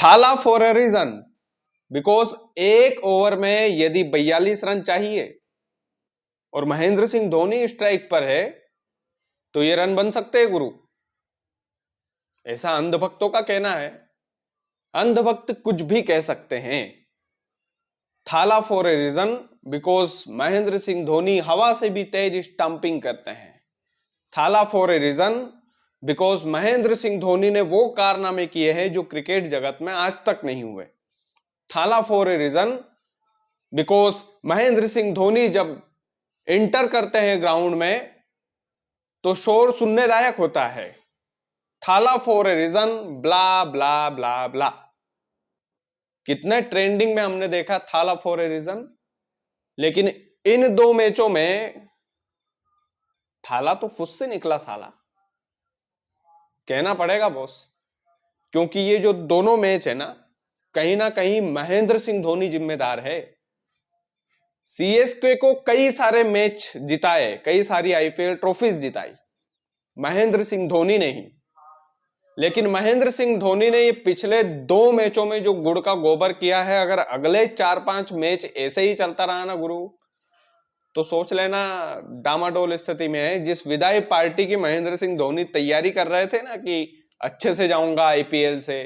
थाला for a reason, because एक over में यदि 42 रन चाहिए और महेंद्र सिंह धोनी स्ट्राइक पर है तो ये रन बन सकते हैं गुरु, ऐसा अंधभक्तों का कहना है। अंधभक्त कुछ भी कह सकते हैं। Thala for a reason because Mahendra Singh Dhoni हवा से भी तेज स्टंपिंग करते हैं। Thala for a reason because Mahendra Singh Dhoni ने वो कारनामे किए हैं जो क्रिकेट जगत में आज तक नहीं हुए। Thala for a reason because Mahendra Singh Dhoni जब एंटर करते हैं ग्राउंड में तो शोर सुनने लायक होता है। थाला फॉर ए रीजन ब्ला ब्ला ब्ला ब्ला। कितने ट्रेंडिंग में हमने देखा थाला फॉर ए रीजन, लेकिन इन दो मैचों में थाला तो फुस से निकला साला, कहना पड़ेगा बॉस, क्योंकि ये जो दोनों मैच है ना कहीं महेंद्र सिंह धोनी जिम्मेदार है। सीएसके को कई सारे मैच जिताए, कई सारी आईपीएल ट्रॉफीज जिताई, महेंद्र सिंह धोनी ने ही। लेकिन महेंद्र सिंह धोनी ने ये पिछले दो मैचों में जो गुड़ का गोबर किया है, अगर अगले 4-5 मैच ऐसे ही चलता रहा ना गुरु, तो सोच लेना डामाडोल स्थिति में है। जिस विदाई पार्टी की महेंद्र सिंह धोनी तैयारी कर रहे थे ना कि अच्छे से जाऊंगा आईपीएल से,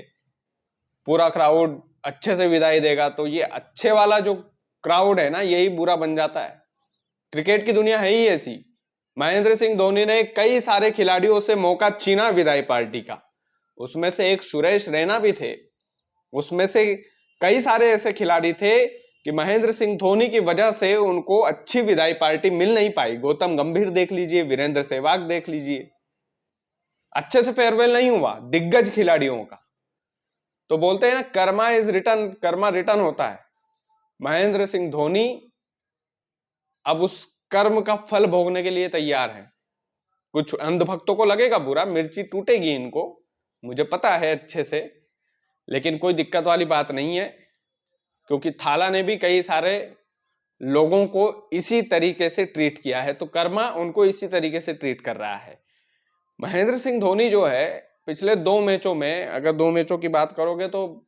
पूरा क्राउड अच्छे से विदाई देगा, तो ये अच्छे वाला जो क्राउड है ना यही बुरा बन जाता है। क्रिकेट की दुनिया है ही ऐसी। महेंद्र सिंह धोनी ने कई सारे खिलाड़ियों से मौका छीना विदाई पार्टी का, उसमें से एक सुरेश रैना भी थे, उसमें से कई सारे ऐसे खिलाड़ी थे कि महेंद्र सिंह धोनी की वजह से उनको अच्छी विदाई पार्टी मिल नहीं पाई। गौतम गंभीर देख लीजिए, वीरेंद्र सहवाग देख लीजिए, अच्छे से फेयरवेल नहीं हुआ दिग्गज खिलाड़ियों का। तो बोलते हैं ना Karma is return, Karma return होता है। महेंद्र सिंह धोनी अब उस कर्म का फल भोगने के लिए तैयार है। कुछ अंधभक्तों को लगेगा बुरा, मिर्ची टूटेगी इनको, मुझे पता है अच्छे से, लेकिन कोई दिक्कत वाली बात नहीं है, क्योंकि थाला ने भी कई सारे लोगों को इसी तरीके से ट्रीट किया है, तो कर्मा उनको इसी तरीके से ट्रीट कर रहा है। महेंद्र सिंह धोनी जो है पिछले दो मैचों में, अगर दो मैचों की बात करोगे तो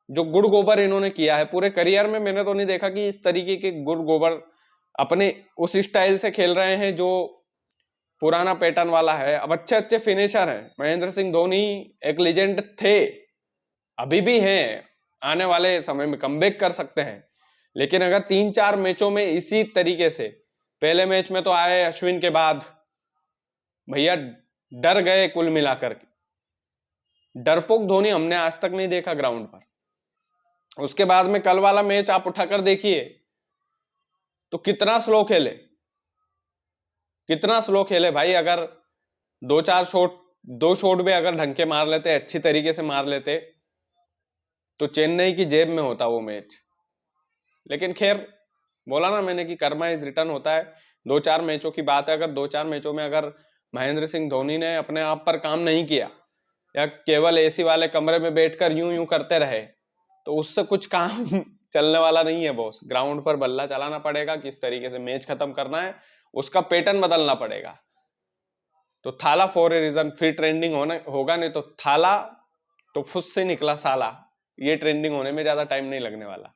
जो गुड़ गोबर इन्होंने किया है पूरे करियर में, मैंने तो नहीं देखा कि इस तरीके के गुड़ गोबर अपने उस स्टाइल से खेल रहे हैं जो पुराना पैटर्न वाला है। अब अच्छे अच्छे फिनिशर हैं। महेंद्र सिंह धोनी एक लेजेंड थे, अभी भी हैं, आने वाले समय में कमबैक कर सकते हैं। लेकिन अगर 3-4 मैचों में इसी तरीके से, पहले मैच में तो आए अश्विन के बाद, भैया डर गए कुल मिलाकर के। डरपोक धोनी हमने आज तक नहीं देखा ग्राउंड पर। उसके बाद में कल वाला मैच आप उठाकर देखिए तो कितना स्लो खेले, कितना स्लो खेले भाई। अगर 2-4 शॉट, 2 शॉट भी अगर ढंग के मार लेते, अच्छी तरीके से मार लेते, तो चेन्नई की जेब में होता वो मैच। लेकिन खैर, बोला ना मैंने कि कर्मा इज रिटर्न होता है। 2-4 मैचों की बात है, अगर 2-4 मैचों में अगर महेंद्र सिंह धोनी ने अपने आप पर काम नहीं किया या केवल एसी वाले कमरे में बैठकर यूं यूं करते रहे, तो उससे कुछ काम चलने वाला नहीं है बॉस। ग्राउंड पर बल्ला चलाना पड़ेगा, किस तरीके से मैच खत्म करना है उसका पैटर्न बदलना पड़ेगा। तो थाला फॉर ए रीजन फिर ट्रेंडिंग होगा, नहीं तो थाला तो फुस से निकला साला, ये ट्रेंडिंग होने में ज्यादा टाइम नहीं लगने वाला।